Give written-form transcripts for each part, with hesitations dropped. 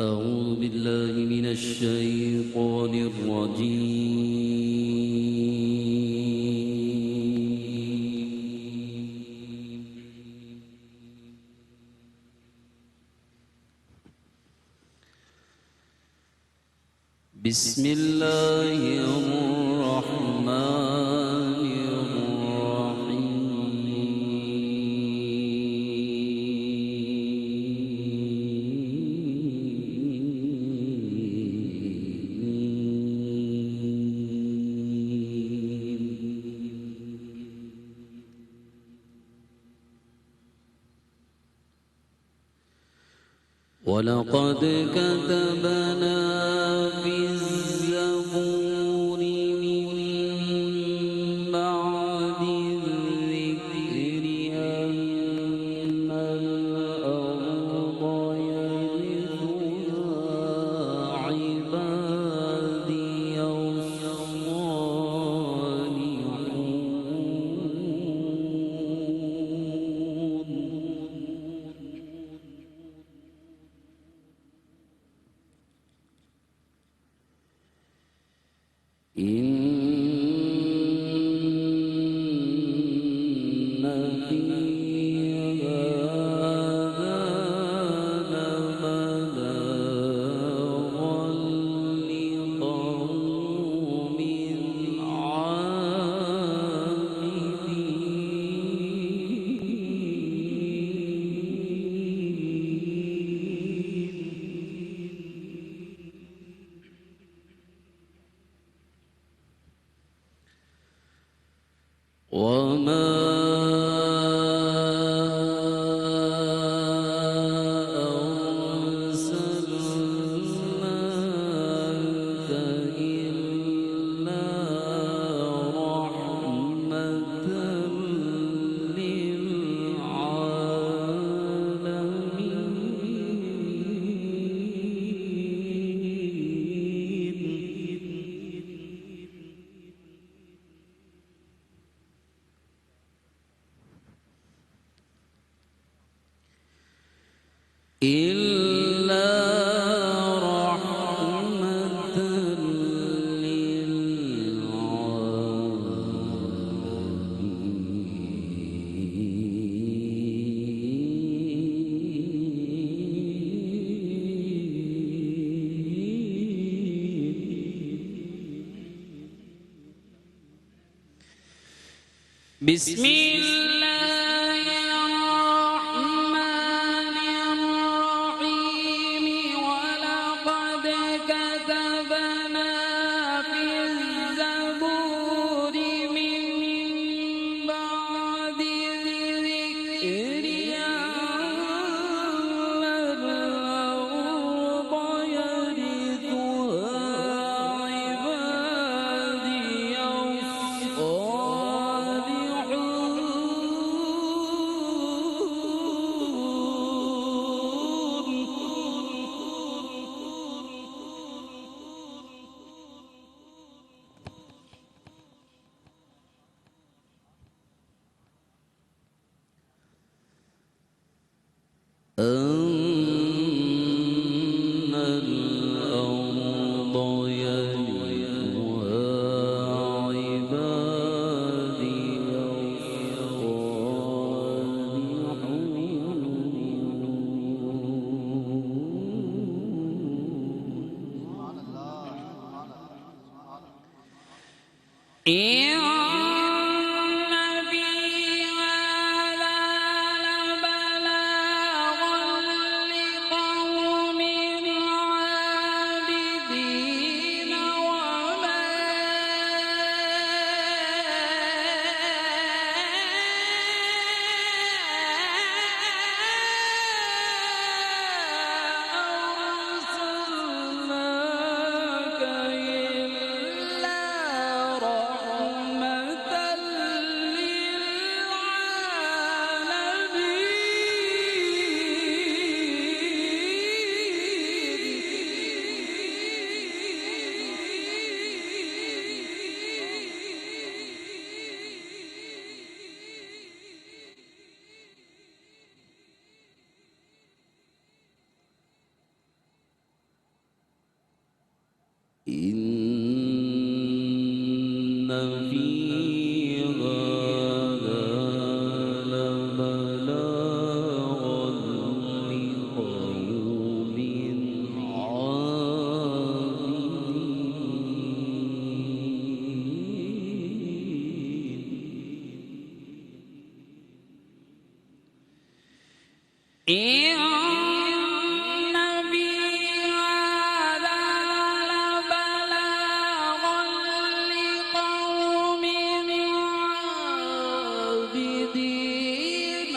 أعوذ بالله من الشيطان الرجيم. بسم الله الرحمن ولقد كتبنا في الزبور من بعد الذكر أن الأرض يرثها عبادي إن في هذا لبلاغا لقوم عابدين وما أرسلناك إلا رحمة بسم الله الرحمن الرحيم ولقد كتبنا في الزبور من بعد الذكر أن الأرض يرثها عبادي أن الأرض يرثها عبادي الصالحون. أرسلناك إلا رحمة إن في هذا لبلاغا لقوم عابدين.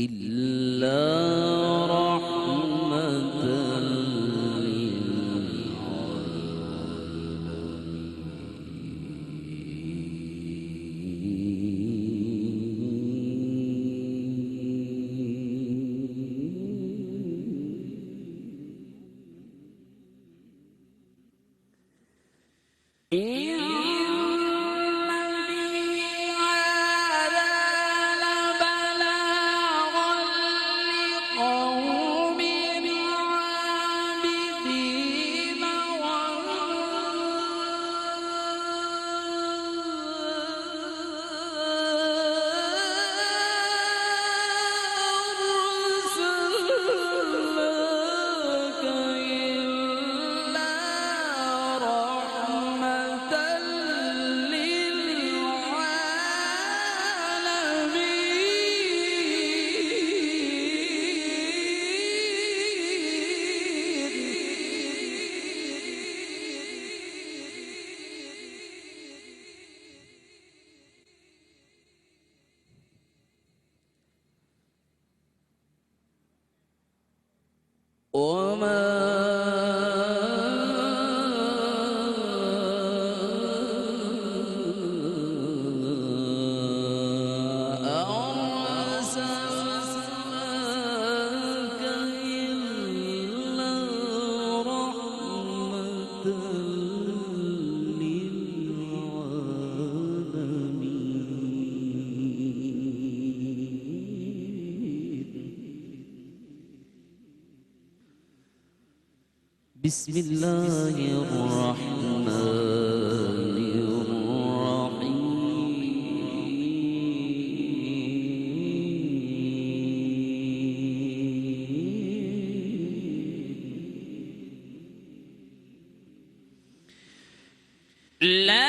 إلا رحمة للعالمين. بسم الله الرحمن الرحيم. لا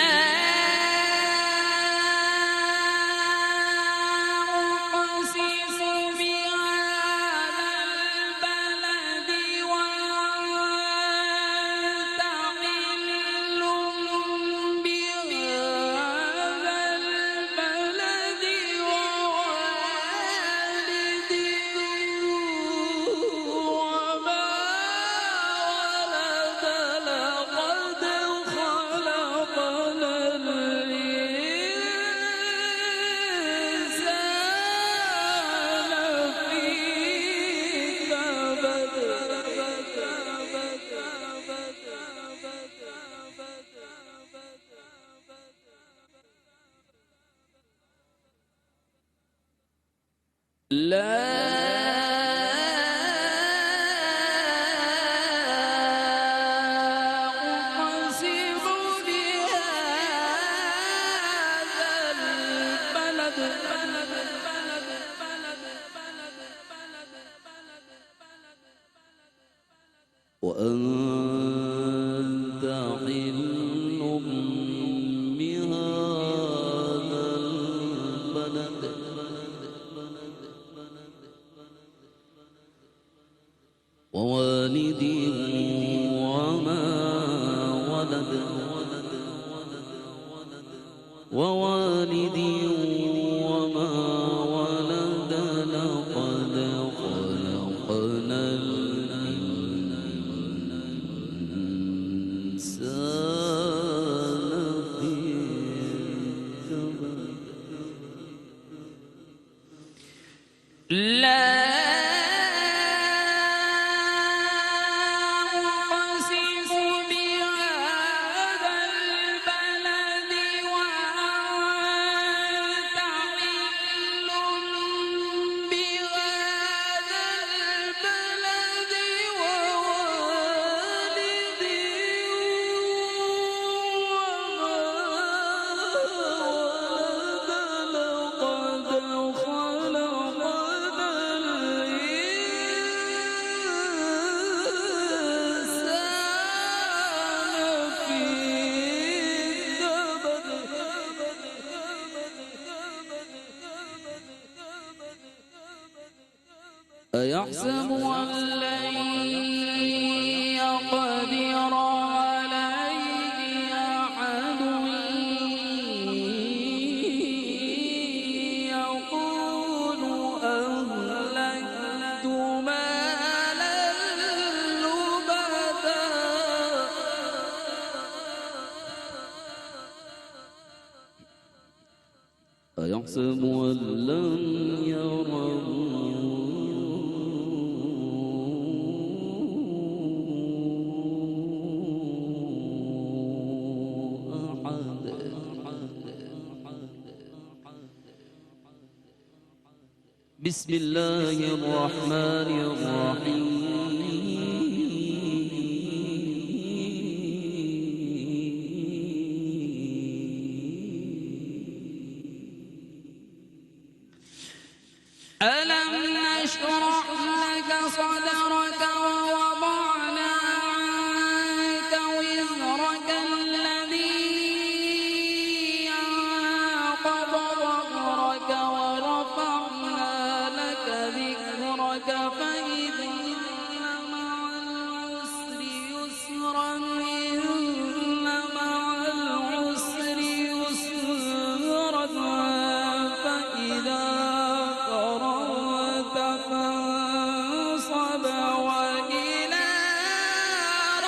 أقسم بهذا البلد ووالد وما ولد لقد خلقنا الإنسان في كبد لا أيحسب أن لن يقدر عليه أحد يقول أهلكت مالا لبدا أيحسب أن لن يره بسم الله الرحمن الرحيم ألم نشرح لك صدرك ووضعنا عنك وزرك الذي أنقض ظهرك ورفعنا لك ذكرك فإن مع العسر يسرا إن مع العسر يسرا فإذا قرأت فانصب وإلى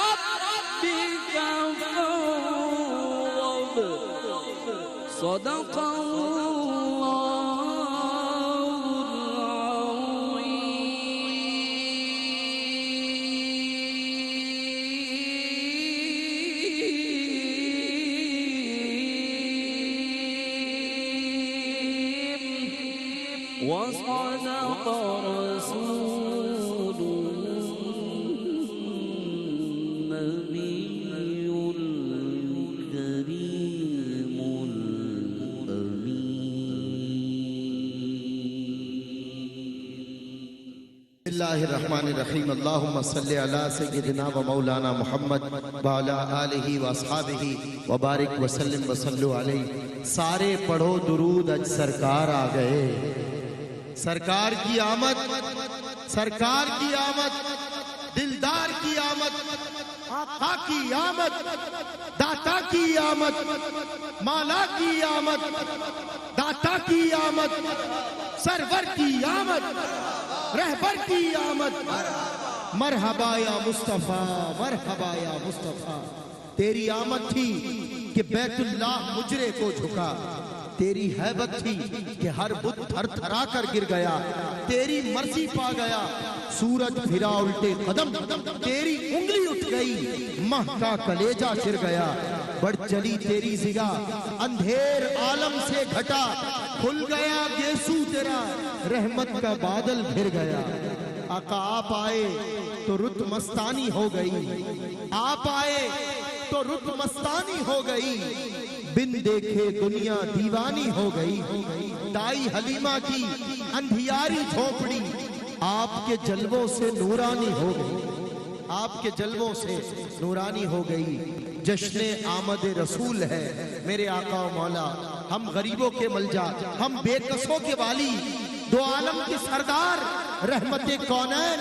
ربك فارغب صدق وصدق رسول النبي الكريم بسم الله الرحمن الرحيم اللهم صل على سيدنا ومولانا محمد وعلى آلہ واصحابہ وبارک وسلم وصلوا علیہ. سارے پڑھو درود اج سرکار آ گئے. سرکار کی آمد، سرکار کی آمد، دلدار کی آمد، آقا کی آمد، داتا کی آمد، مالا کی آمد، داتا کی آمد، سرور کی آمد، رہبر کی آمد. مرحبا یا مصطفیٰ، مرحبا یا مصطفیٰ. تیری آمد تھی کہ بیت اللہ مجرے کو جھکا. تیری حیبت تھی کہ ہر بت تھر تھرا کر گر گیا. تیری مرضی پا گیا سورج پھرا الٹے قدم. تیری انگلی اٹھ گئی ماہ کا کلیجہ چر گیا. بڑھ چلی تیری زگا اندھیر عالم سے گھٹا. کھل گیا گیسو تیرا رحمت کا بادل گھر گیا. آقا آپ آئے تو رت مستانی ہو گئی. آپ آئے تو رت مستانی ہو گئی. بن دیکھے دنیا دیوانی ہو گئی. دائی حلیمہ کی اندھیاری جھونپڑی آپ کے جلووں سے نورانی ہو گئی. آپ کے جلووں سے نورانی ہو گئی. جشن آمد رسول ہے میرے آقا و مولا. ہم غریبوں کے ملجا، ہم بے کسوں کے والی، دو عالم کے سردار، رحمت کونین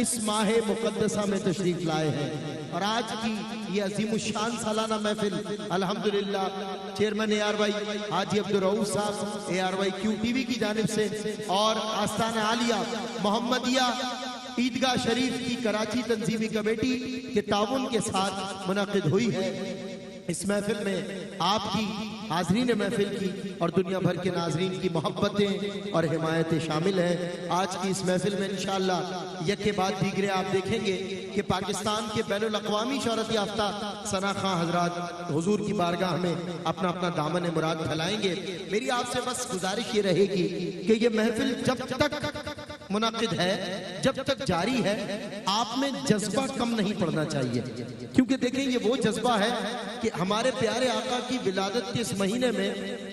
اس ماہ مقدسہ میں تشریف لائے ہیں. اور آج کی یہ عظیم الشان سالانہ محفل الحمدللہ chairman a R Y Haji Abdul Rauf Sahib A R Y Q T V کی جانب سے اور آستان عالیہ محمدیہ عیدگاہ شریف کی کراچی تنظیمی کمیٹی کے تعاون کے ساتھ منعقد ہوئی ہے۔ اس محفل میں آپ کی حاضرین محفل کی اور دنیا بھر کے ناظرین کی محبتیں اور حمایتیں شامل ہیں۔ آج کی اس محفل میں انشاءاللہ یکے بعد دیگرے آپ دیکھیں گے کہ پاکستان کے بین الاقوامی شہرت یافتہ ثنا خاں حضرات حضور کی بارگاہ میں اپنا اپنا دامن مراد پھیلائیں گے۔ میری آپ سے بس گزارش یہ رہے گی کہ یہ محفل جب تک منعقد ہے، جب تک جاری ہے، آپ میں جذبہ کم نہیں پڑنا چاہیے، کیونکہ دیکھیں یہ وہ جذبہ ہے کہ ہمارے پیارے آقا کی ولادت کے اس مہینے میں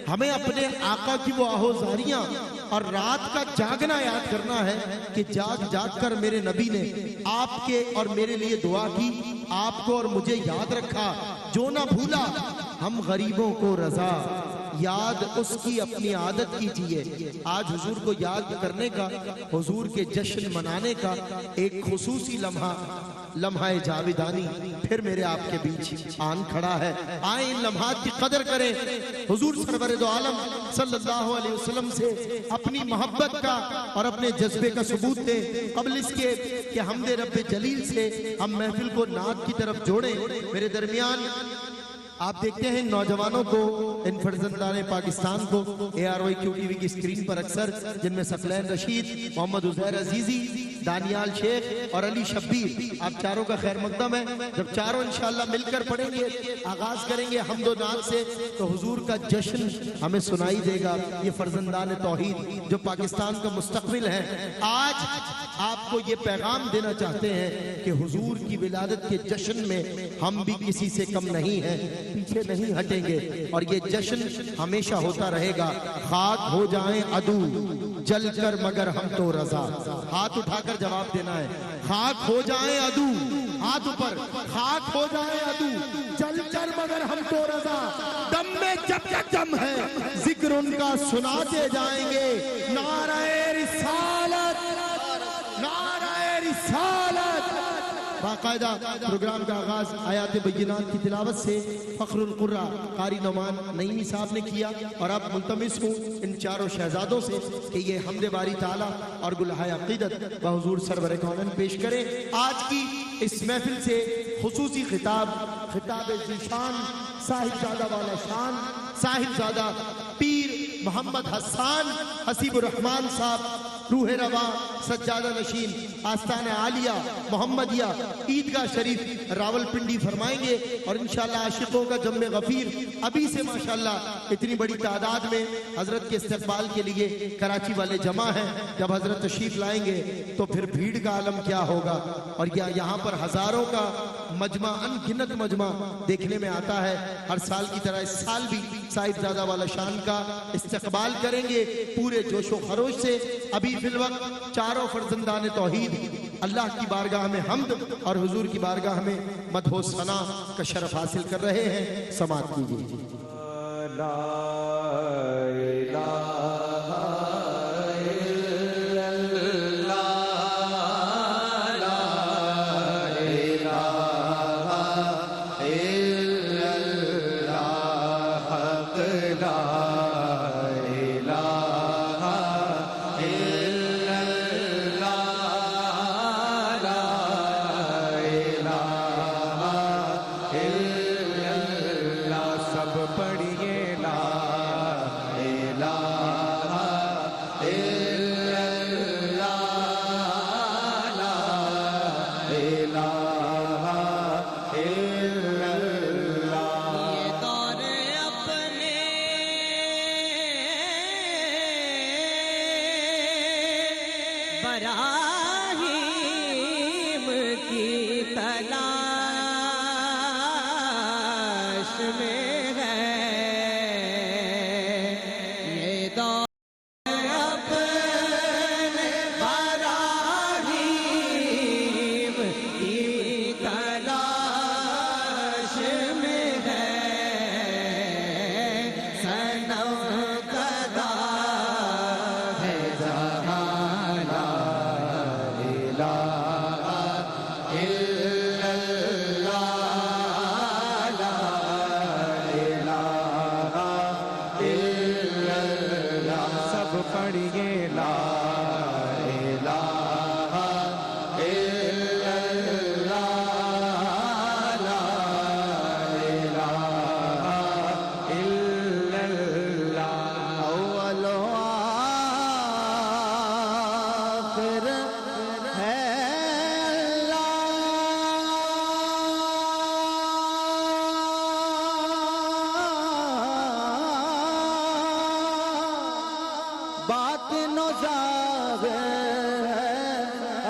ہمیں اپنے آقا کی وہ آہوزاریاں اور رات کا جاگنا یاد کرنا ہے کہ جاگ جاگ کر میرے نبی نے آپ کے اور میرے لیے دعا کی، آپ کو اور مجھے یاد رکھا، جو نہ بھولا ہم غریبوں کو رضا، یاد اس کی اپنی عادت کیجئے۔ آج حضور کو یاد کرنے کا، حضور کے جشن منانے کا ایک خصوصی لمحہ جاویدانی پھر میرے آپ کے بیچ آن کھڑا ہے۔ آئیں ان لمحات کی قدر کریں، حضور سرور دو عالم صلی اللہ علیہ وسلم سے اپنی محبت کا اور اپنے جذبے کا ثبوت دیں، قبل اس کے کہ حمد رب جلیل سے ہم محفل کو نعت کی طرف جوڑیں۔ میرے درمیان آپ دیکھتے ہیں ان نوجوانوں کو، ان فرزندان پاکستان کو A R Y Q T V کی اسکرین پر اکثر، جن میں ثقلین رشید، محمد عزیر عزیزی، دانیال شیخ اور علی شبیر، آپ چاروں کا خیر مقدم ہے۔ جب چاروں انشاءاللہ مل کر پڑھیں گے، آغاز کریں گے حمد و نعت سے، تو حضور کا جشن ہمیں سنائی دے گا۔ یہ فرزندان توحید جو پاکستان کا مستقبل ہے، آج آپ کو یہ پیغام دینا چاہتے ہیں کہ حضور کی ولادت کے جشن میں ہم بھی کسی سے کم نہیں ہیں، پیچھے نہیں ہٹیں گے، اور یہ جشن ہمیشہ ہوتا رہے گا۔ خاک ہو جائیں عدو جل کر مگر ہم تو رضا، ہاتھ اٹھا کر جواب دینا ہے۔ خاک ہو جائیں عدو، ہاتھ اوپر، خاک ہو جائیں عدو جل کر مگر ہم تو رضا، دم میں جب تک دم ہے ذکر ان کا سناتے جائیں گے۔ نعرہ رسالت، نعرہ رسالت۔ باقاعدہ پروگرام کا آغاز آیات بینات کی تلاوت سے فخر القرہ قاری نعمان نعیمی صاحب نے کیا، اور اب ملتمس ہوں ان چاروں شہزادوں سے کہ یہ حمد باری تعالیٰ اور گلہائے عقیدت بحضور سرور کونین پیش کریں۔ آج کی اس محفل سے خصوصی خطاب ذیشان صاحبزادہ والا شان صاحبزادہ پیر محمد حسان حسیب الرحمان صاحب، روح رواں سجادہ نشین آستان عالیہ محمدیہ عیدگاہ شریف راول پنڈی فرمائیں گے، اور انشاءاللہ عاشقوں کا جم غفیر ابھی سے ماشاءاللہ اتنی بڑی تعداد میں حضرت کے استقبال کے لیے کراچی والے جمع ہیں۔ جب حضرت تشریف لائیں گے تو پھر بھیڑ کا عالم کیا ہوگا، اور یہاں پر ہزاروں کا مجمع، ان گنت مجمع دیکھنے میں آتا ہے۔ ہر سال کی طرح اس سال بھی صاحبزادہ والا شان کا استقبال کریں گے پورے جوش و خروش سے۔ ابھی فی الوقت چاروں فرزندان توحید اللہ کی بارگاہ میں حمد اور حضور کی بارگاہ میں مدح و ثنا کا شرف حاصل کر رہے ہیں۔ سماعت کیجیے۔ لا الہ الا اللہ، لا الہ الا اللہ، حق لا الہ الا اللہ، لا الہ الا اللہ، سب پڑھیے لا الہ الا اللہ، لا الہ الا اللہ۔ یہ دور اپنے براہیم کی تلاش میں ہے، یہ دور اپنے براہیم کی تلاش میں ہے، صنم کدا ہے جہاں لا پڑھیے لا الہ الا اللہ لا الہ الا اللہ اول و آخر ہے اللہ، باطن و ظاہر ہے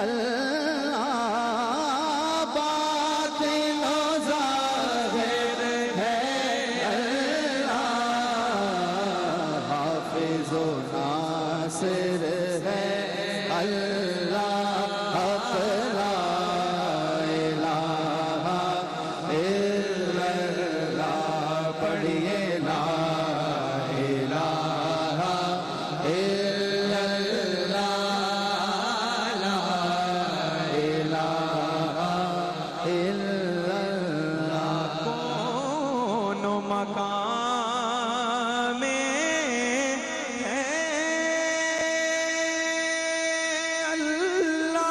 اللہ، باطن و ظاہر ہے اللہ، حافظ و ناصر ہے اللہ، حق لا الہ الا اللہ، پڑھیے لا الہ الا اللہ لا الہ الا اللہ۔ کون مقام ہے اللہ،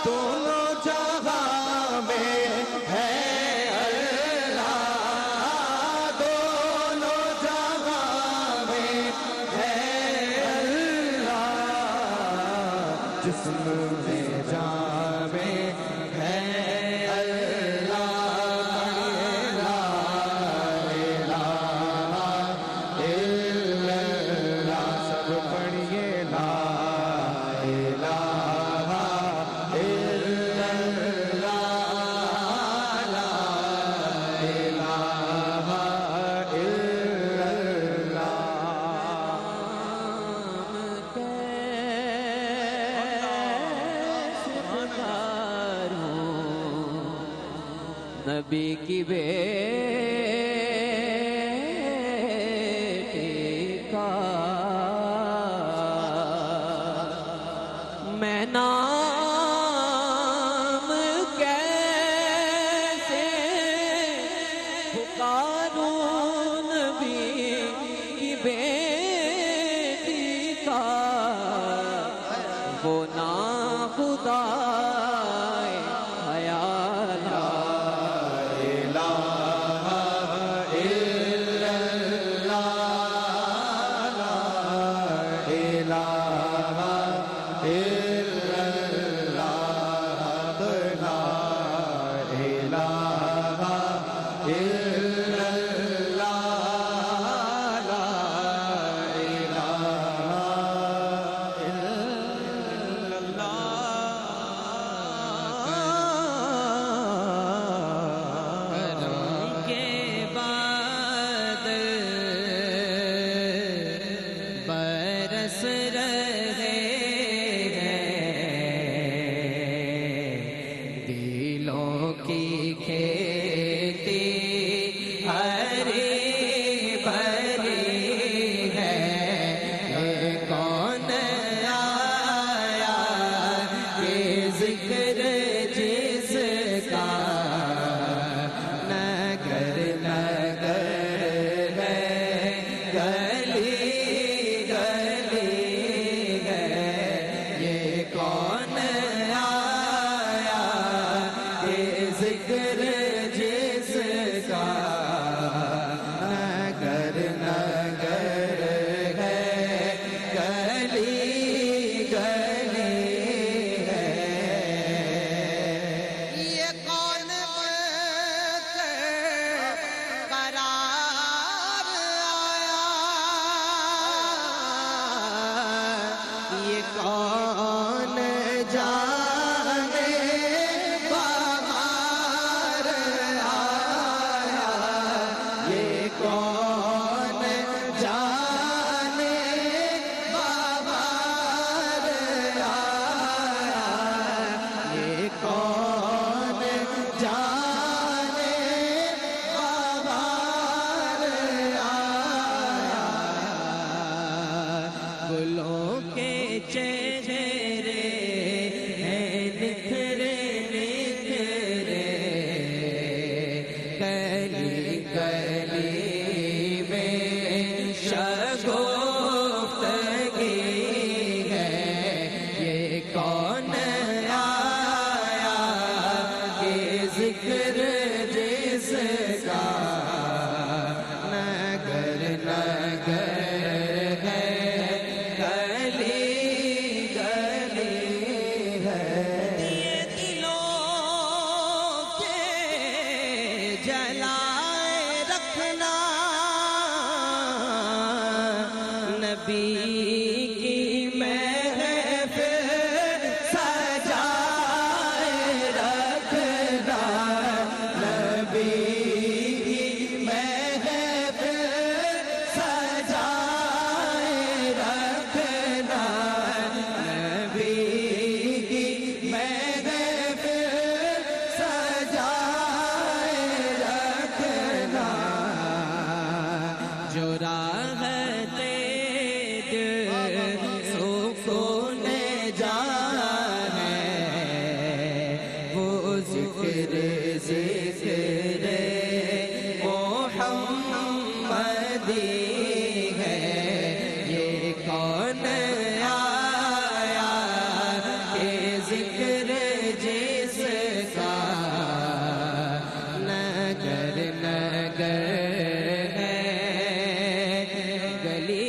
دونوں جہاں میں ہے اللہ، دونوں جہاں میں ہے اللہ، جسم میں جان میں ہے اللہ، لا الہ الا اللہ، سب پڑھیے لا الہ الا اللہ لا الہ الا اللہ۔ کیسے پکاروں نبی کی بیٹی کا، میں نام کیسے پکاروں نبی کی بیٹی کا، وہ ناخدا حیا لا الہ الا اللہ لا الہ الا اللہ لا الہ الا اللہ لا الہ الا کرم کے بادل برس رہے ہیں، دلوں کی کھیتی ہری بھری ہے، یہ کون آیا کہ ذکر جس کا نگر نگر ہے، گلی گلی ہے، یہ کون آیا کہ ذکر جس کا نگر نگر ہے، گلی گلی ہے۔ نبی کی محفل سجائے رکھنا نبی کی محفل سجائے رکھنا نبی کی محفل سجائے رکھنا جو راہ سکون جان ہے وہ ذکر ذکر محمدی ہے یہ کون آیا کہ ذکر جس کا نگر نگر ہے گلی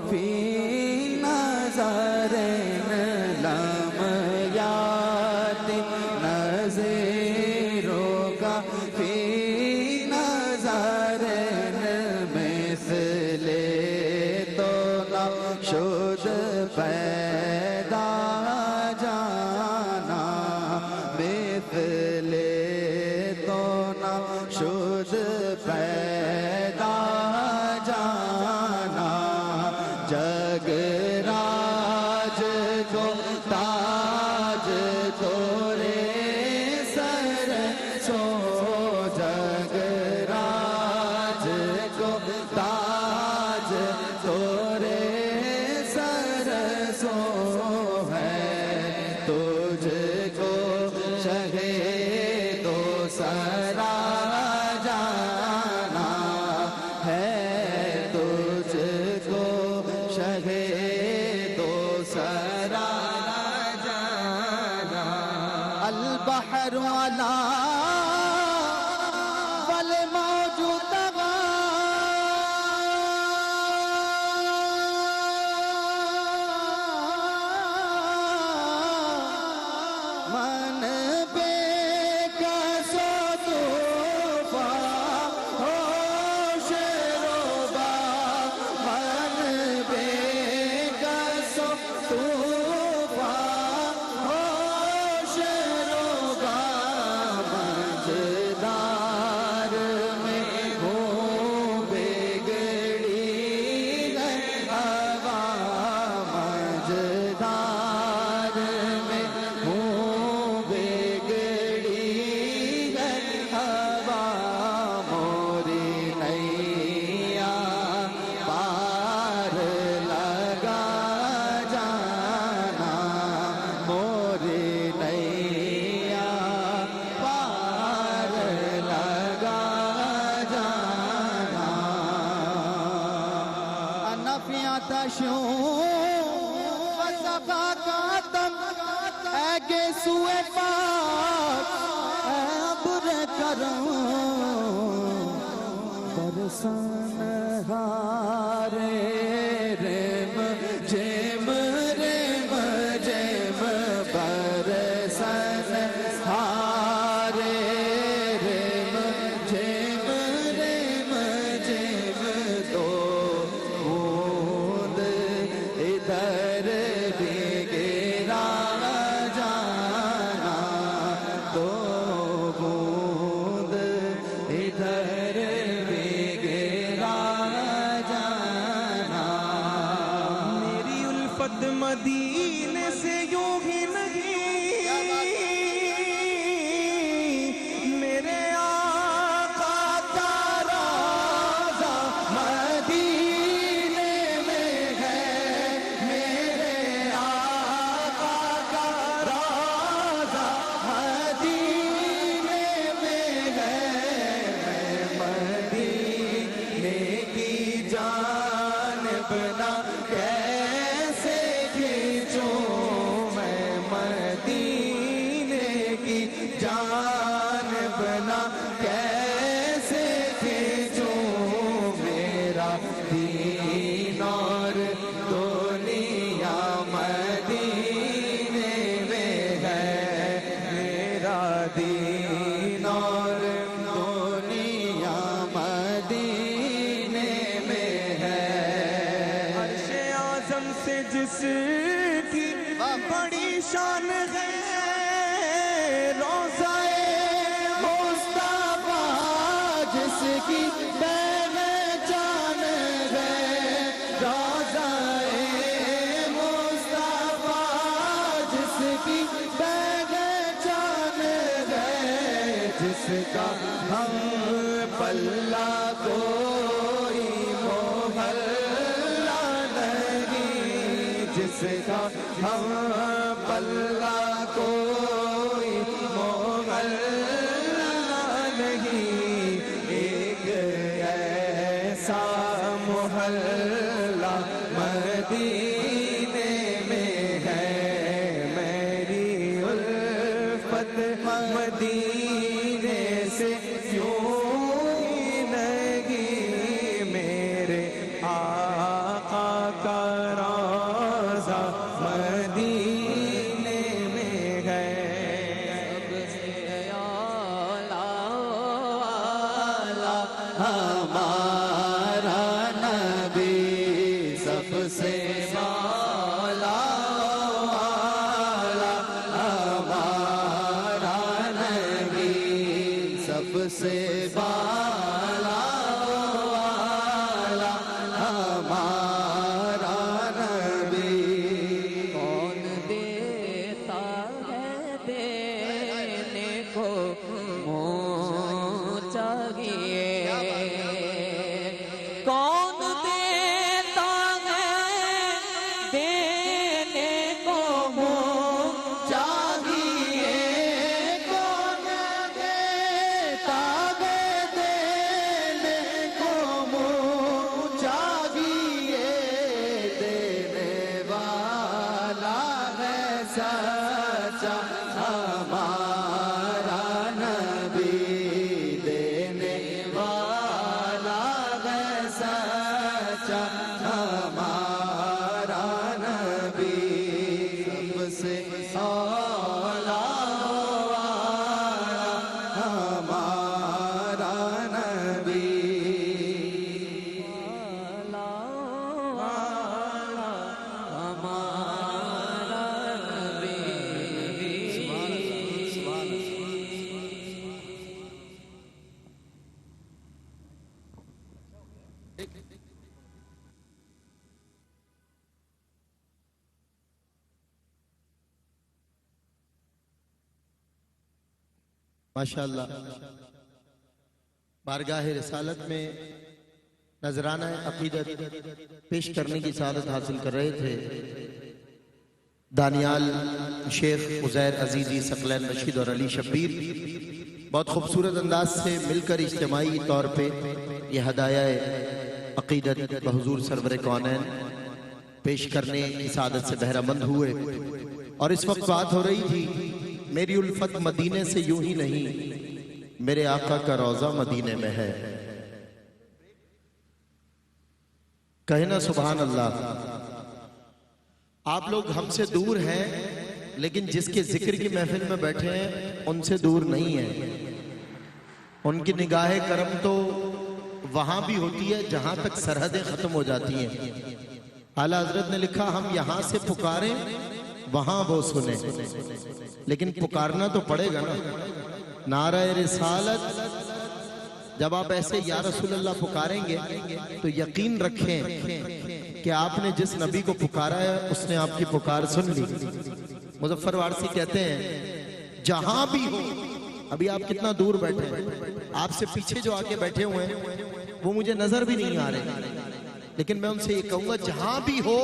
فی نظر لم یات نظیروں کا فی نظر مثل تو نہ شد پیدا جانا مثل تو نہ شد پیدا جانا جگ راج کو تاج تورے سر سو جگ راج کو تاج تورے سر سو ہے تجھ کو شہے تو سرا جانا ہے تجھ کو شہے دو سرا جانا البحر علا والموج طغى من بے کس و طوفان ہوش روبا من بے کس و طوفان ہوش روبا مجدار میں ہوں بگڑی ہے ہوا مجدار میں ہوں بگڑی ہے ہوا موری نیا پار لگا جانا موری نیا پار لگا جانا انفیات شوں وسقاقاتم اے گیسوئے پاک اے عبر کرم برسن ہارے ریم جیم برسن ہارے ریم جیم دو بوند ادھر بھی گرا جانا دو بوند ادھر بھی گرا جانا میری الفت مدینے سے یوں ہی نہیں میرے آقا کا روضہ مدینے میں ہے میرے آقا کا روضہ مدینے میں ہے میں مدینے کی جانب نہ کیسے کھینچوں میں مدینے کی جانب نہ کیسے کھینچوں میرا دین اور دنیا مدینے میں جس کی بڑی شان ہے روضہ مصطفیٰ جس کی پہچان ہے روضہ مصطفیٰ جس کی پہچان ہے جس کا ہم پلہ کوئی محلہ نہیں جس کا ہم پلہ کوئی محلہ نہیں ایک ایسا محلہ مدینے میں ہے میری الفت مدینے سے کیوں نہیں میرے آقا کا روضہ مدینے میں ہے ہمارا نبی سب سے مولا والا ہمارا نبی سب سے بالا والا ہمارا نبی کون دیتا ہے دینے کو منہ چاہیے کون دیتا ہے دینے کو منہ چاہیے کون دیتا ہے دینے کو منہ چاہیے دینے والا ہے سچا ہمارا نبی دینے والا ہے سچا ہمارا نبی سب سے اولا والا ہمارا نبی ماشاءاللہ بارگاہ رسالت میں نذرانہ عقیدت پیش کرنے کی سعادت حاصل کر رہے تھے دانیال شیخ عزیر عزیزی ثقلین رشید اور علی شبیر بہت خوبصورت انداز سے مل کر اجتماعی طور پہ یہ ہدایہ عقیدت بحضور سرور کونین پیش کرنے کی سعادت سے بہرہ مند ہوئے اور اس وقت بات ہو رہی تھی میری الفت مدینے سے یوں ہی نہیں میرے آقا کا روضہ مدینے میں ہے کہنا سبحان اللہ آپ لوگ ہم سے دور ہیں لیکن جس کے ذکر کی محفل میں بیٹھے ہیں ان سے دور نہیں ہیں ان کی نگاہ کرم تو وہاں بھی ہوتی ہے جہاں تک سرحدیں ختم ہو جاتی ہیں اعلیٰ حضرت نے لکھا ہم یہاں سے پکاریں وہاں وہ سنیں لیکن پکارنا تو پڑے گا نا نعرہ رسالت جب آپ ایسے یا رسول اللہ پکاریں گے تو یقین رکھیں کہ آپ نے جس نبی کو پکارا ہے اس نے آپ کی پکار سن لی مظفر وارسی کہتے ہیں جہاں بھی ہو ابھی آپ کتنا دور بیٹھے ہیں آپ سے پیچھے جو آگے بیٹھے ہوئے ہیں وہ مجھے نظر بھی نہیں آ رہے لیکن میں ان سے یہ کہوں گا جہاں بھی ہو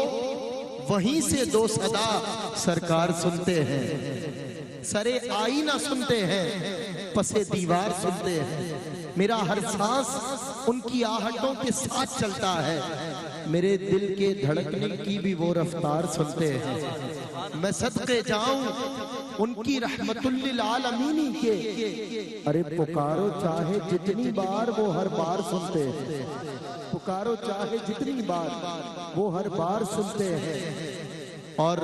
وہیں سے دو صدا سرکار سنتے ہیں سرے آئینہ سنتے ہیں پسے دیوار سنتے ہیں میرا ہر سانس ان کی آہٹوں کے ساتھ چلتا ہے میرے دل کے دھڑکنے کی بھی وہ رفتار سنتے ہیں میں صدقے جاؤں ان کی رحمت للعالمینی کے ارے پکارو چاہے جتنی بار وہ ہر بار سنتے ہیں پکارو چاہے جتنی بار وہ ہر بار سنتے ہیں اور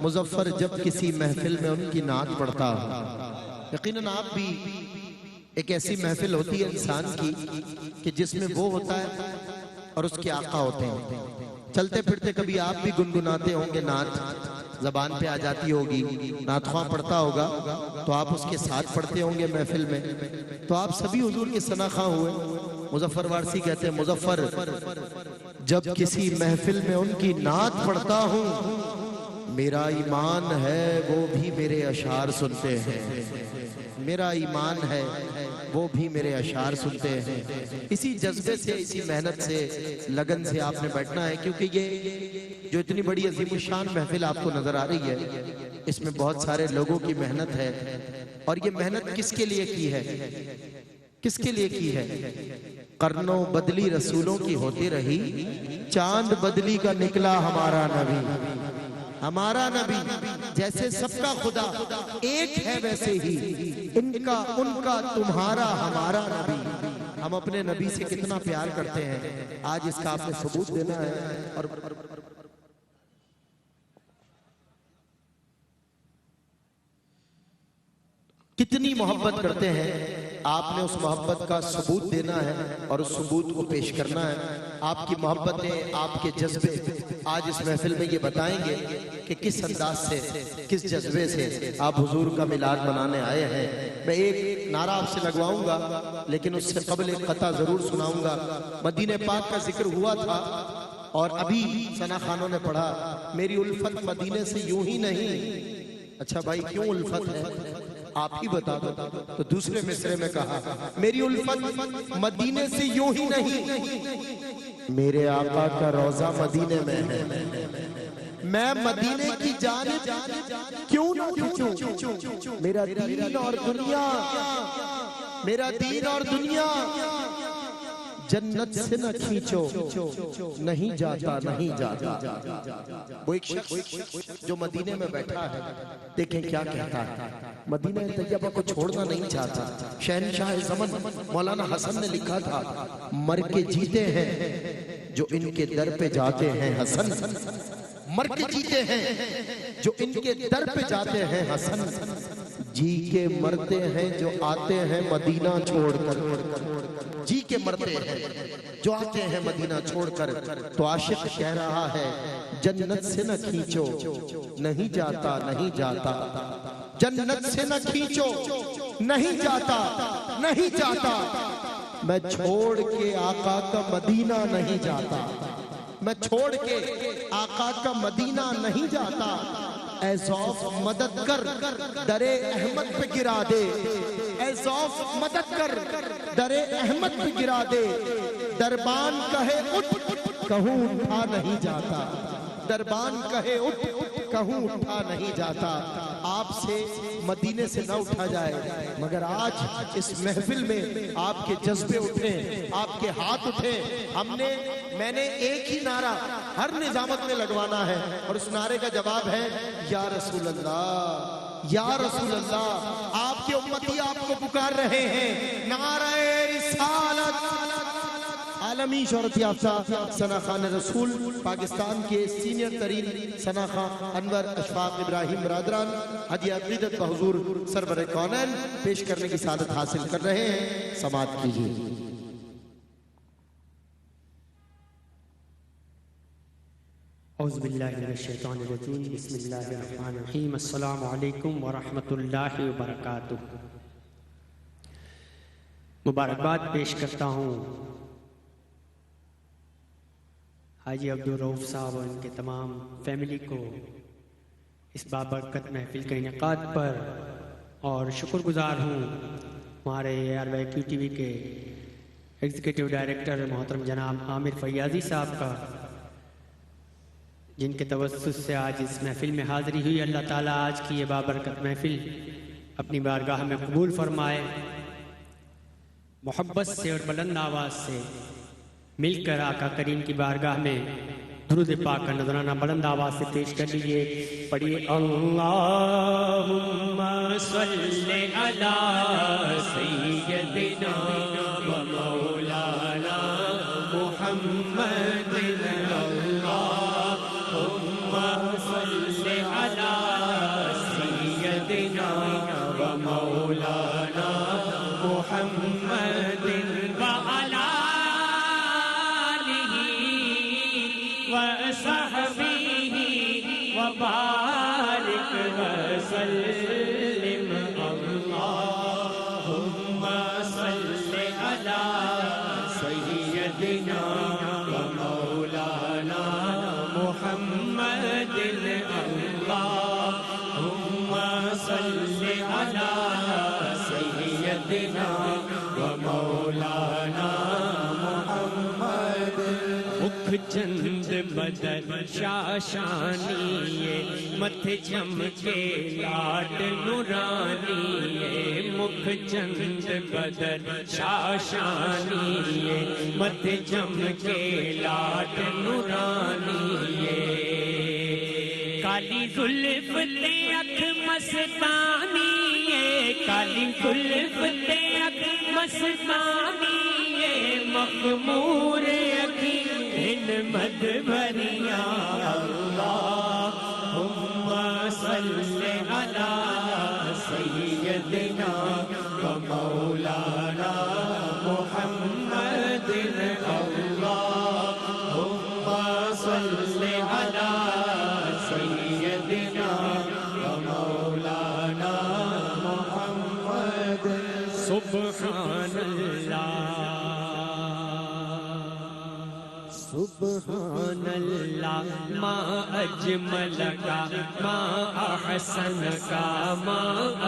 مظفر جب کسی محفل میں ان کی نعت پڑھتا یقیناً آپ بھی ایک ایسی محفل ہوتی ہے انسان کی کہ جس میں وہ ہوتا ہے اور اس کے آقا ہوتے ہیں چلتے پھرتے کبھی آپ بھی گنگناتے ہوں گے نعت، زبان پہ آ جاتی ہوگی، نعت خواہ پڑھتا ہوگا تو آپ اس کے ساتھ پڑھتے ہوں گے محفل میں، تو آپ سبھی حضور کے ثنا خواہ ہوئے۔ مظفر وارسی کہتے ہیں مظفر جب کسی محفل میں ان کی نعت پڑھتا ہوں میرا ایمان ہے وہ بھی میرے اشعار سنتے ہیں، میرا ایمان ہے وہ بھی میرے اشعار سنتے ہیں۔ اسی جذبے سے، اسی محنت سے، لگن سے آپ نے بیٹھنا ہے، کیونکہ یہ جو اتنی بڑی عظیم الشان محفل آپ کو نظر آ رہی ہے اس میں بہت سارے لوگوں کی محنت ہے، اور یہ محنت کس کے لیے کی ہے؟ کس کے لیے کی ہے؟ قرنوں بدلی رسولوں کی ہوتی رہی، چاند بدلی کا نکلا ہمارا نبی۔ ہمارا نبی جیسے سب کا خدا ایک ہے ویسے ہی ان کا ان کا تمہارا ہمارا نبی۔ ہم اپنے نبی سے کتنا پیار کرتے ہیں، آج اس کا آپ نے ثبوت دینا ہے۔ اور کتنی محبت کرتے ہیں، آپ نے اس محبت کا ثبوت دینا ہے اور اس ثبوت کو پیش کرنا ہے۔ آپ کی محبتیں، آپ کے جذبے آج اس محفل میں یہ بتائیں گے کہ کس انداز سے، کس جذبے سے آپ حضور کا میلاد منانے آئے ہیں۔ میں ایک نعرہ آپ سے لگواؤں گا لیکن اس سے قبل ایک قطعہ ضرور سناؤں گا۔ مدینہ پاک کا ذکر ہوا تھا اور ابھی ثنا خانوں نے پڑھا میری الفت مدینے سے یوں ہی نہیں۔ اچھا بھائی کیوں الفت ہے آپ ہی بتا دو، تو دوسرے مصرے میں کہا میری الفت مدینے سے یوں ہی نہیں، میرے آقا کا روضہ مدینے میں ہے، میں مدینے کی جانب کیوں نہ کھنچوں، میرا دین اور دنیا، میرا دین اور دنیا جنت سے نہ کھینچو، نہیں جاتا نہیں جاتا۔ وہ ایک شخص جو مدینے میں بیٹھا ہے دیکھیں کیا کہتا ہے، مدینہ طیبہ کو چھوڑنا نہیں چاہتا۔ شہنشاہ زمن مولانا حسن نے لکھا تھا مر کے جیتے ہیں جو ان کے در پہ جاتے ہیں حسن، مر کے جیتے ہیں جو ان کے در پہ جاتے ہیں حسن، جی کے مرتے ہیں جو آتے ہیں مدینہ چھوڑ کر، جی کے مرتے ہیں جو آتے ہیں مدینہ چھوڑ کر۔ تو عاشق کہہ رہا ہے جنت سے نہ کھینچو، نہیں جاتا نہیں جاتا، جنت سے نہ کھینچو، نہیں جاتا نہیں جاتا، میں چھوڑ کے آقا کا مدینہ نہیں جاتا، میں چھوڑ کے آقا کا مدینہ نہیں جاتا۔ اے ذوف مدد کر در احمد پہ گرا دے، اے ذوف مدد کر در احمد پہ گرا دے، دربان کہے اٹھ کہوں اٹھا نہیں جاتا، دربان کہے اٹھ کہوں اٹھا نہیں جاتا۔ آپ سے مدینے سے نہ اٹھا جائے مگر آج اس محفل میں آپ کے جذبے اٹھیں، آپ کے ہاتھ اٹھیں۔ میں نے ایک ہی نعرہ ہر نظامت میں لگوانا ہے اور اس نعرے کا جواب ہے یا رسول اللہ، یا رسول اللہ۔ آپ کے امتی آپ کو پکار رہے ہیں، نعرہ رسالت۔ عالمی شہرت یافتہ ثنا خان رسول پاکستان کے سینئر ترین ثنا خان انور اشفاق ابراہیم برادران ہدیہ عقیدت بحضور سرور کونین پیش کرنے کی سعادت حاصل کر رہے ہیں، سماعت کیجیے۔ اعوذ باللہ من الشیطان الرجیم، بسم اللہ الرحمن الرحیم، السلام علیکم ورحمۃ اللہ وبرکاتہ۔ مبارکباد پیش کرتا ہوں حاجی عبدالرؤف صاحب اور ان کے تمام فیملی کو اس بابرکت محفل کے انعقاد پر، اور شکر گزار ہوں ہمارے ARYQ TV کے ایگزیکٹو ڈائریکٹر محترم جناب عامر فیاضی صاحب کا، جن کے توسط سے آج اس محفل میں حاضری ہوئی۔ اللہ تعالیٰ آج کی یہ بابرکت محفل اپنی بارگاہ میں قبول فرمائے، محبت سے اور بلند آواز سے مل کر آقا کریم کی بارگاہ میں درود پاک کا نذرانہ بلند آواز سے پیش کر لیجئے۔ پڑھیے اللہم صلی علی سیدنا و مولانا محمد، اللہم صلی علی سیدنا و مولانا محمد وعلی سیدنا و مولانا محمد اللہم صل علی سیدنا و مولانا محمد مکھ چند بدن شاشانی متھ چمکے لاٹ نورانی مکھ چند بدن شاشانی متھ چمکے لاٹ نورانی کالی زلف تے اکھ مستانی کالی زلف تے اکھ مستانی مخمور اکھیں مد بھریاں اللہم صل علی سیدنا و مولانا محمد اللہم صل علی سیدنا و مولانا محمد سبحان اللہ سبحان اللہ ما اجمل کا ما احسن کا ما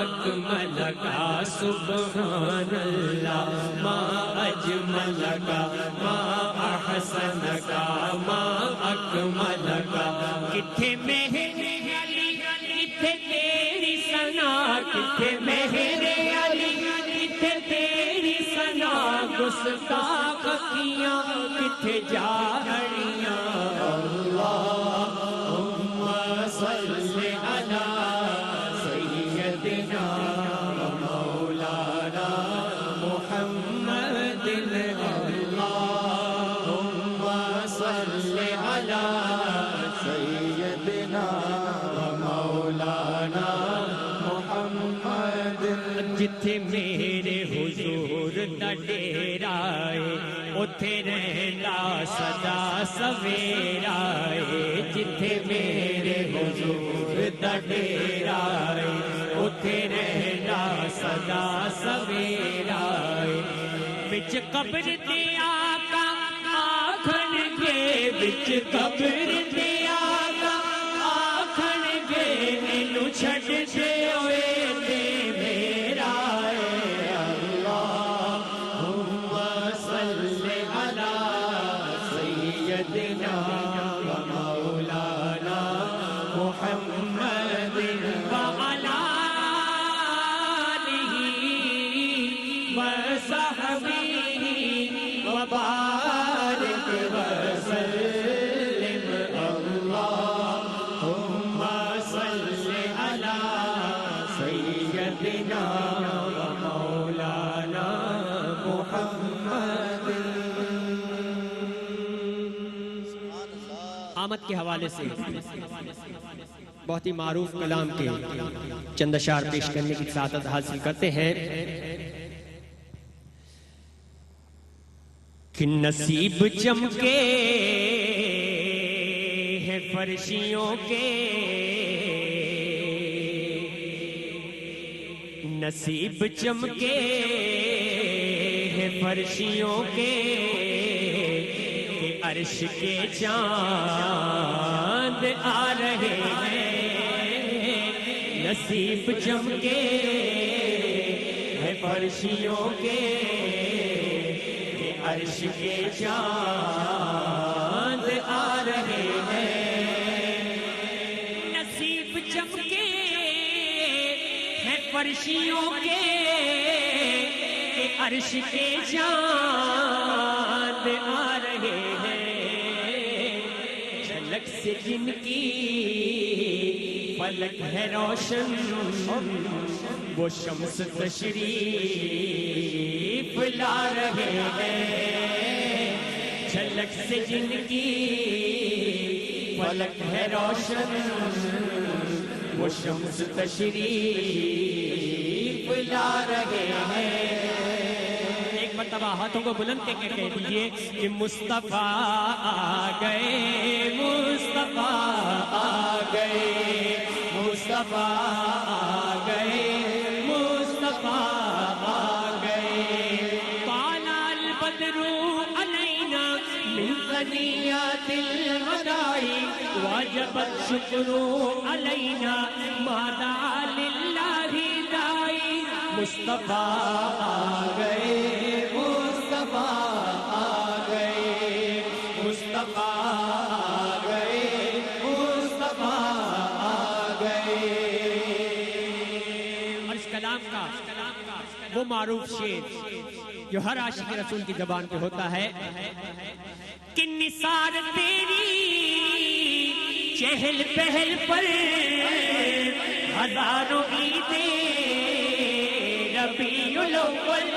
اکمل کا سبحان اللہ ما اجمل کا ما احسن کا ما اکمل کا کتھے مہر علی کتھے تیری ثنا کتھے مہر علی کتھے تیری ثنا گستاخ اکھیاں کتھے جا رہیاں اللہم صل علی سیدنا و مولانا محمد اللہم صل علی سیدنا و مولانا محمد جتھے میرے حضور دا ڈیرا ہے اتھے رہنا سدا سویرا ہے جتھے میرے حضور دا ڈیرا ہے اتھے رہنا سدا سویرا ہے بچ قبر دے آقا آکھن گے بچ قبر دے آقا آکھن گے اینو چھڈ دے ہوئے تے میرا ہے اللہم صل علی سیدنا و مولانا محمد وعلی آلہ وصحبہ وبارک وسلم اللہم صل علی سیدنا و مولانا محمد آمد کے حوالے سے بہت ہی معروف کلام کے چند اشعار پیش کرنے کی سعادت حاصل کرتے ہیں کہ نصیب چمکے ہیں فرشیوں کے نصیب چمکے ہیں فرشیوں کے کہ عرش کے چاند آ رہے ہیں نصیب چمکے ہیں فرشیوں کے کہ عرش کے چاند آ رہے ہیں نصیب چمکے ہیں فرشیوں کے کہ عرش کے چاند آ رہے ہیں جھلک سے جن کی فلک ہے روشن وہ شمس تشریف لا رہے ہیں جھلک سے جن کی فلک ہے روشن وہ شمس تشریف لا رہے ہیں ایک مرتبہ ہاتھوں کو بلند کے کہہ دیجئے کہ مصطفیٰ آ گئے مصطفیٰ آ گئے مصطفیٰ آ گئے مصطفیٰ آ گئے طال البدر علینا من ثنيات الوداع وجب الشكر علينا ما دعا لله داعي مصطفیٰ آ گئے مصطفیٰ آ گئے مصطفیٰ آ گئے مصطفیٰ آ گئے. اور اس کلام کا وہ معروف شعر جو ہر عاشق رسول کی زبان پہ ہوتا ہے کہ نثار تیری چہل پہل پر ہزاروں عیدیں ربیع الاول.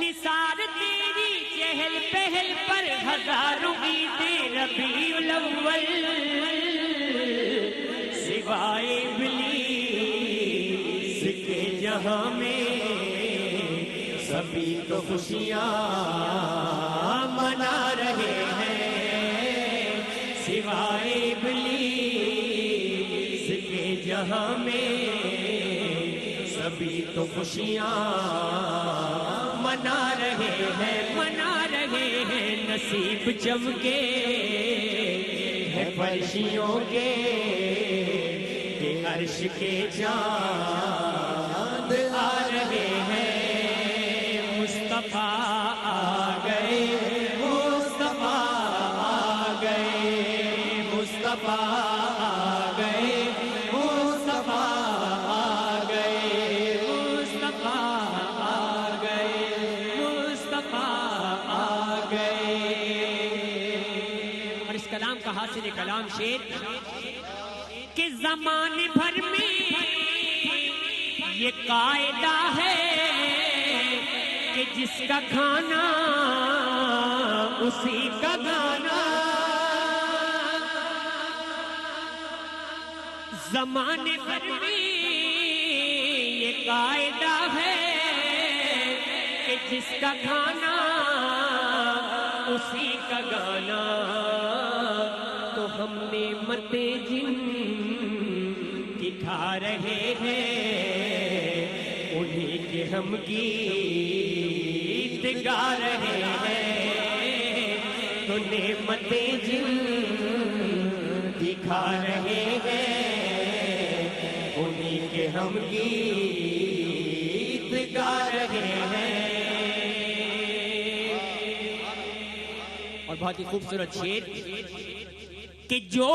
نثار تیری چہل پہل پر ہزاروں عیدیں ربیع الاول سوائے ابلیس کے جہاں میں سبھی تو خوشیاں منا رہے ہیں سوائے ابلیس کے جہاں میں سبھی تو خوشیاں منا رہے ہیں نصیب چمکے ہے فرشیوں کے کہ عرش کے چاند آ رہے ہیں مصطفیٰ آ گئے مصطفیٰ آ گئے مصطفیٰ آ گئے مصطفیٰ آ گئے مصطفیٰ آ گئے مصطفیٰ آ گئے. اور اس کلام کا حاصل کلام شعر کہ زمانے بھر میں یہ قاعدہ ہے کہ جس کا کھانا اسی کا گانا. زمانے بھر میں یہ قاعدہ ہے کہ جس کا کھانا اسی کا گانا. تو ہم نعمت جن کی کھا رہے ہیں انہیں کے ہم گیت گا رہے ہیں. تو نعمت جن کی کھا رہے ہیں انہیں کے ہم گیت گا رہے ہیں. اور بہت ہی خوبصورت شعر کہ جو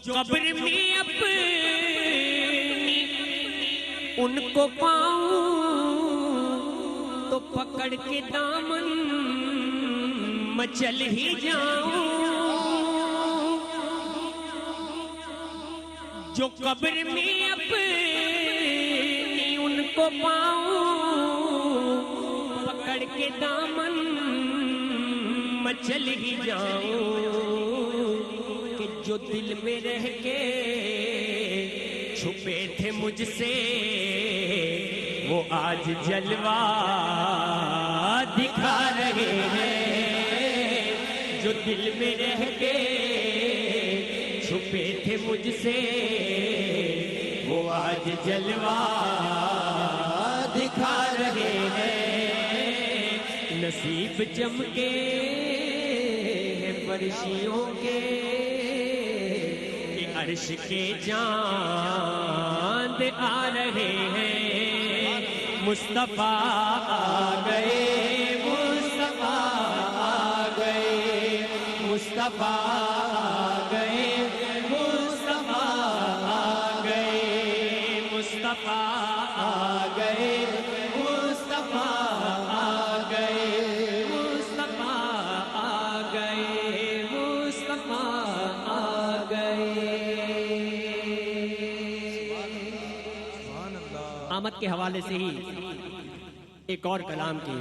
قبر میں اپنی ان کو پاؤں تو پکڑ کے دامن مچل ہی جاؤں. جو قبر میں اپنی ان کو پاؤں پکڑ کے دامن مچل ہی جاؤں. کہ جو دل میں رہ کے چھپے تھے مجھ سے وہ آج جلوہ دکھا رہے ہیں. جو دل میں رہ کے چھپے تھے مجھ سے وہ آج جلوہ دکھا رہے ہیں. نصیب چمکے ہیں فرشیوں کے کہ عرش کے چاند آ رہے ہیں. مصطفیٰ آ گئے مصطفیٰ آ گئے مصطفیٰ آ گئے مصطفیٰ آ گئے مصطفیٰ آ گئے مصطفیٰ آ گئے مصطفیٰ آ گئے مصطفیٰ آ گئے. آمد کے حوالے سے ہی ایک اور کلام کی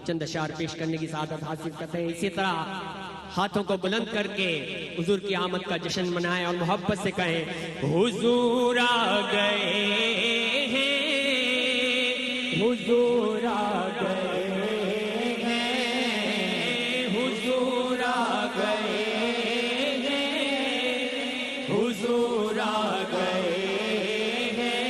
چند اشعار پیش کرنے کی سعادت حاصل کرتے ہیں. اسی طرح ہاتھوں کو بلند کر کے حضور کی آمد کا جشن منائیں اور محبت سے کہیں حضور آ گئے ہیں حضور آ گئے ہیں حضور آ گئے ہیں حضور آ گئے ہیں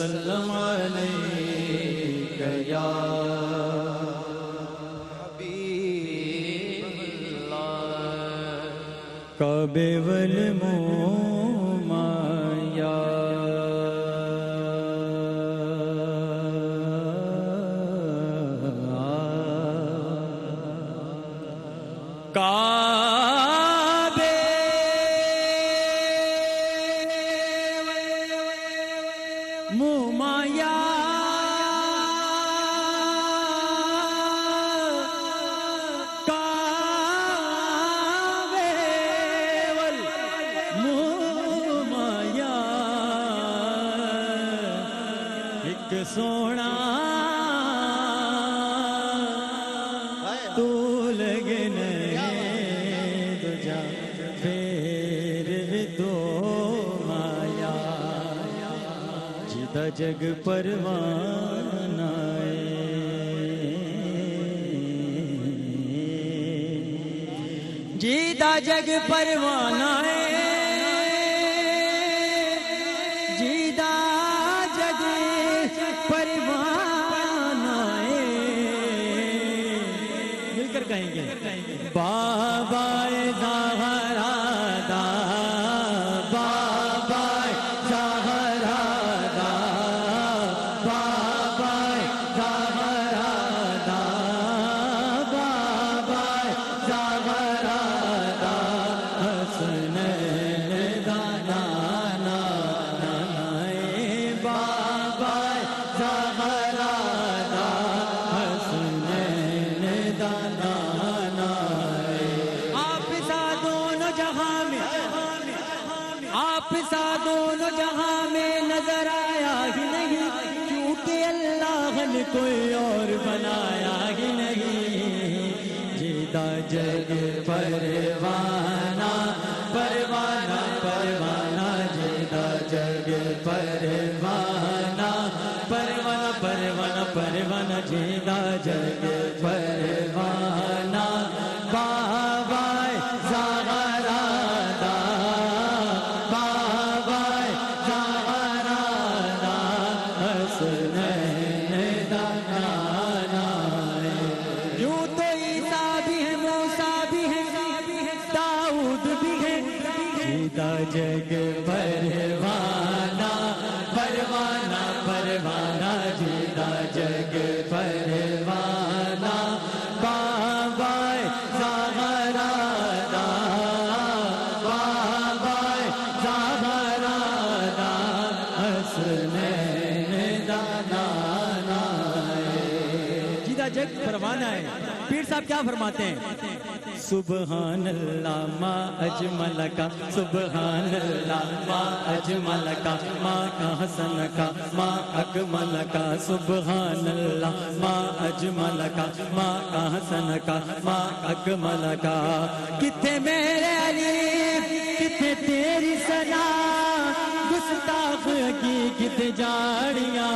وسلم علیک یا کعبے والمومایا کعبے مومایا سونا تو لگنے دجا پھر بھی تو مایا جدا جگ پروانہ جیتا جگ پروانہ جیتا جگ پروانہ مل کر کہیں گے بابا زہرا دا بابا زہرا دا بابا زہرا دا بابا زہرا دا حسنین دا نانا بابا زہرا دا حسنین دا نانا آپ سا دونوں جہاں میں آپ سا دونوں جہاں میں نظر آیا ہی نہیں کیونکہ اللہ نے کوئی اور بنایا ہی نہیں جیتا جگ پروانہ پروانہ پروانہ جیتا جگ پروانہ پروانہ پروانہ پروانہ جیتا جگ پروانہ بابا زہرا دا بابا زہرا دا حسنین دا نانا یوں تو عیسیٰ بھی ہے موسیٰ بھی ہے داؤد بھی ہے جیتا جگ پروانہ پروانہ پروانہ جیتا جگ پروانہ بابا زہرا دا بابا زہرا دا حسنین دا نانا جیتا جگ پروانہ ہے پیر صاحب کیا فرماتے ہیں سبحان اللہ ما اجمل کا سبحان اللہ ما اجمل کا ما حسن کا ما اکمل کا سبحان اللہ ما اجمل کا ما حسن کا ما اکمل کا کتنے میرے علی کتنے تیری ثنا گستاخ کی کتنے جاڑیاں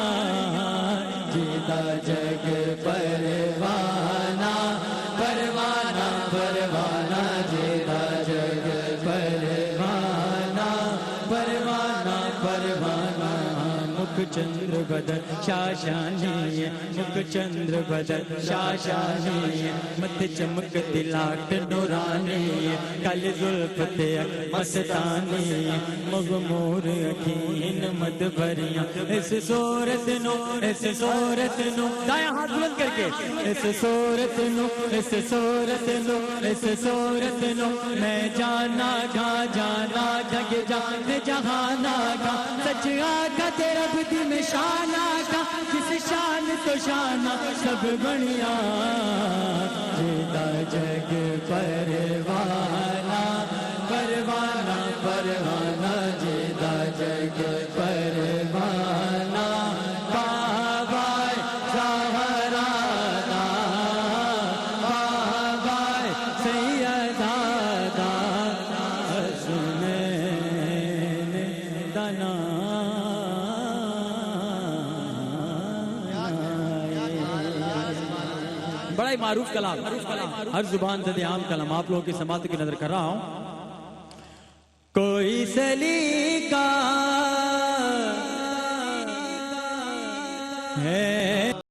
جیتا جگ پروانہ پروانہ پروانہ جیتا جگ پروانہ پروانہ پروانہ مکھ چندر بدر شاشانی مکھ چندر بدر شاشانی مت چمک دلاٹ نورانی کل زلف تیک مستانی مغمور اکھین مد بھریاں اس صورت نو دائیں ہاتھ بلند کر کے اس صورت نو میں جانا گا جگ جان جہانا گا سچ آگا تیرا بدی میں شانا گا جس شان تو شانہ سب بڑھیا جیتا جگ پروانہ پروانہ پروانہ جیتا جگ پروانہ بابا زہرا دا بابا سیدہ دا حسنین دا بڑا ہی معروف کلام ہر زبان زد عام کلام آپ لوگوں کی سماعت کی نظر کر رہا ہوں کوئی سلیقہ ہے